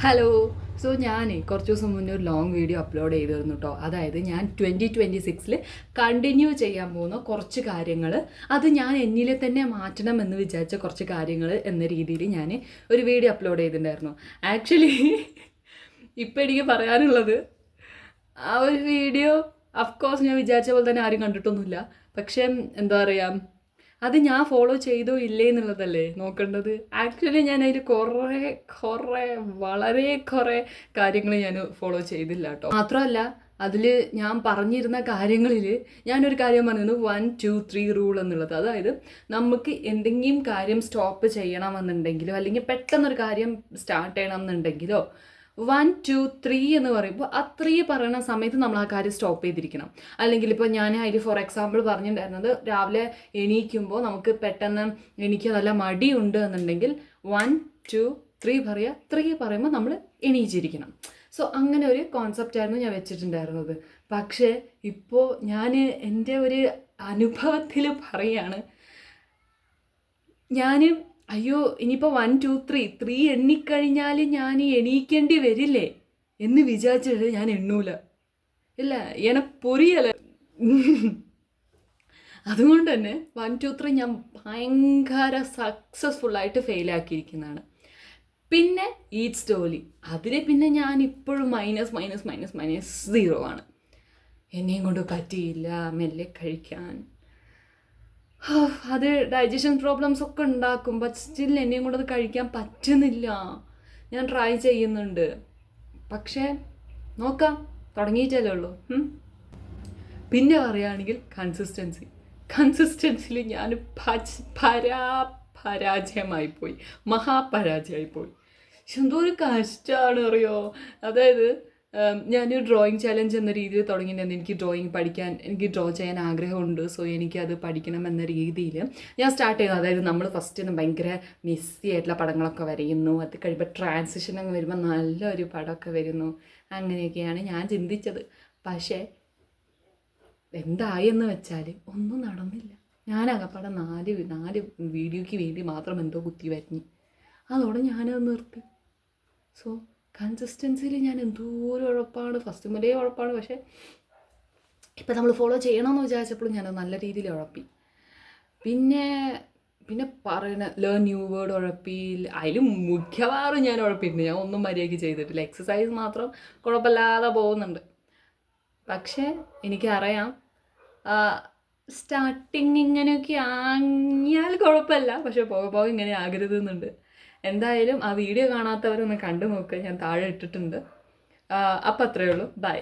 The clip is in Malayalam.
ഹലോ. സോ ഞാൻ കുറച്ച് ദിവസം മുന്നേ ഒരു ലോങ് വീഡിയോ അപ്ലോഡ് ചെയ്തിരുന്നു കേട്ടോ. അതായത് ഞാൻ 2026 കണ്ടിന്യൂ ചെയ്യാൻ പോകുന്ന കുറച്ച് കാര്യങ്ങൾ, അത് ഞാൻ എന്നിലെ തന്നെ മാറ്റണം എന്ന് വിചാരിച്ച കുറച്ച് കാര്യങ്ങൾ എന്ന രീതിയിൽ ഞാൻ ഒരു വീഡിയോ അപ്ലോഡ് ചെയ്തിട്ടുണ്ടായിരുന്നു. ആക്ച്വലി ഇപ്പം എനിക്ക് പറയാനുള്ളത്, ആ ഒരു വീഡിയോ അഫ്കോഴ്സ് ഞാൻ വിചാരിച്ച പോലെ തന്നെ ആരും കണ്ടിട്ടൊന്നുമില്ല. പക്ഷേ എന്താ പറയുക, അത് ഞാൻ ഫോളോ ചെയ്തോ ഇല്ലേ എന്നുള്ളതല്ലേ നോക്കേണ്ടത്. ആക്ച്വലി ഞാൻ അതിൽ വളരെ കുറേ കാര്യങ്ങൾ ഞാൻ ഫോളോ ചെയ്തില്ല കേട്ടോ. മാത്രമല്ല അതിൽ ഞാൻ പറഞ്ഞിരുന്ന കാര്യങ്ങളിൽ ഞാനൊരു കാര്യം പറഞ്ഞിരുന്നു, 1 2 3 റൂൾ എന്നുള്ളത്. അതായത് നമുക്ക് എന്തെങ്കിലും കാര്യം സ്റ്റോപ്പ് ചെയ്യണമെന്നുണ്ടെങ്കിലോ അല്ലെങ്കിൽ പെട്ടെന്നൊരു കാര്യം സ്റ്റാർട്ട് ചെയ്യണം എന്നുണ്ടെങ്കിലോ 1 2 3 എന്ന് പറയുമ്പോൾ ആ 3 പറയുന്ന സമയത്ത് നമ്മൾ ആ കാര്യം സ്റ്റോപ്പ് ചെയ്തിരിക്കണം. അല്ലെങ്കിൽ ഇപ്പോൾ ഞാൻ അതിൽ ഫോർ എക്സാമ്പിൾ പറഞ്ഞിട്ടുണ്ടായിരുന്നത്, രാവിലെ എണീക്കുമ്പോൾ നമുക്ക് പെട്ടെന്ന് എനിക്ക് നല്ല മടിയുണ്ട് എന്നുണ്ടെങ്കിൽ 1 2 3 പറയുക. 3 പറയുമ്പോൾ നമ്മൾ എണീച്ചിരിക്കണം. സോ അങ്ങനെ ഒരു കോൺസെപ്റ്റായിരുന്നു ഞാൻ വെച്ചിട്ടുണ്ടായിരുന്നത്. പക്ഷേ ഇപ്പോൾ ഞാൻ എൻ്റെ ഒരു അനുഭവത്തിൽ പറയുകയാണ്, ഞാൻ അയ്യോ ഇനിയിപ്പോൾ 1 2 3 എണ്ണിക്കഴിഞ്ഞാൽ ഞാൻ എണീക്കേണ്ടി വരില്ലേ എന്ന് വിചാരിച്ചിട്ട് ഞാൻ എണ്ണൂല. ഇല്ല എന്നെ പൊരിയല്ല. അതുകൊണ്ട് തന്നെ 1 2 3 ഞാൻ ഭയങ്കര സക്സസ്ഫുള്ളായിട്ട് ഫെയിലാക്കിയിരിക്കുന്നതാണ്. പിന്നെ ഈറ്റ് സ്റ്റോലി, അതിന് പിന്നെ ഞാൻ ഇപ്പോഴും -0 ആണ്. എന്നെയും കൊണ്ട് പറ്റിയില്ല മെല്ലെ കഴിക്കാൻ. അത് ഡൈജഷൻ പ്രോബ്ലംസ് ഒക്കെ ഉണ്ടാക്കും. ബട്ട് സ്റ്റിൽ എന്നെയും കൂടെ അത് കഴിക്കാൻ പറ്റുന്നില്ല. ഞാൻ ട്രൈ ചെയ്യുന്നുണ്ട്, പക്ഷേ നോക്കാം, തുടങ്ങിയിട്ടല്ലേ ഉള്ളൂ. പിന്നെ പറയുകയാണെങ്കിൽ കൺസിസ്റ്റൻസിയിൽ ഞാൻ പരാജയമായിപ്പോയി, മഹാപരാജയമായിപ്പോയി. എന്തോ ഒരു കഷ്ടമാണ് അറിയോ. അതായത് ഞാനൊരു ഡ്രോയിങ് ചാലഞ്ച് എന്ന രീതിയിൽ തുടങ്ങിയിട്ടുണ്ടെന്ന്. എനിക്ക് ഡ്രോയിങ് പഠിക്കാൻ, എനിക്ക് ഡ്രോ ചെയ്യാൻ ആഗ്രഹമുണ്ട്. സോ എനിക്കത് പഠിക്കണം എന്ന രീതിയിൽ ഞാൻ സ്റ്റാർട്ട് ചെയ്തു. അതായത് നമ്മൾ ഫസ്റ്റ് ഭയങ്കര മെസ്സി ആയിട്ടുള്ള പടങ്ങളൊക്കെ വരയുന്നു, അത് കഴിയുമ്പോൾ ട്രാൻസിഷൻ അങ്ങ് വരുമ്പോൾ നല്ലൊരു പടമൊക്കെ വരുന്നു. അങ്ങനെയൊക്കെയാണ് ഞാൻ ചിന്തിച്ചത്. പക്ഷേ എന്തായെന്ന് വെച്ചാൽ ഒന്നും നടന്നില്ല. ഞാനകപ്പാടെ നാല് വീഡിയോയ്ക്ക് വേണ്ടി മാത്രം എന്തോ കുത്തി വരഞ്ഞു. അതോടെ ഞാനത് നിർത്തി. സോ കൺസിസ്റ്റൻസിയിൽ ഞാൻ എന്തോരം ഉഴപ്പാണ്, ഫസ്റ്റ് മുതലേ ഉഴപ്പാണ്. പക്ഷേ ഇപ്പം നമ്മൾ ഫോളോ ചെയ്യണമെന്ന് വിചാരിച്ചപ്പോഴും ഞാനത് നല്ല രീതിയിൽ ഉഴപ്പി. പിന്നെ പറയണ ലേൺ ന്യൂ വേർഡ് ഉഴപ്പി. അതിലും മിക്കവാറും ഞാൻ ഉഴപ്പിയിട്ടുണ്ട്. ഞാൻ ഒന്നും മര്യാദയ്ക്ക് ചെയ്തിട്ടില്ല. എക്സസൈസ് മാത്രം കുഴപ്പമില്ലാതെ പോകുന്നുണ്ട്. പക്ഷേ എനിക്കറിയാം സ്റ്റാർട്ടിങ് ഇങ്ങനെയൊക്കെ ആങ്ങിയാൽ കുഴപ്പമില്ല, പക്ഷെ പോകെ ഇങ്ങനെ ആകരുതെന്നുണ്ട്. എന്തായാലും ആ വീഡിയോ കാണാത്തവരൊന്ന് കണ്ടു നോക്കുക, ഞാൻ താഴെ ഇട്ടിട്ടുണ്ട്. അപ്പം അത്രയേ ഉള്ളൂ. ബൈ.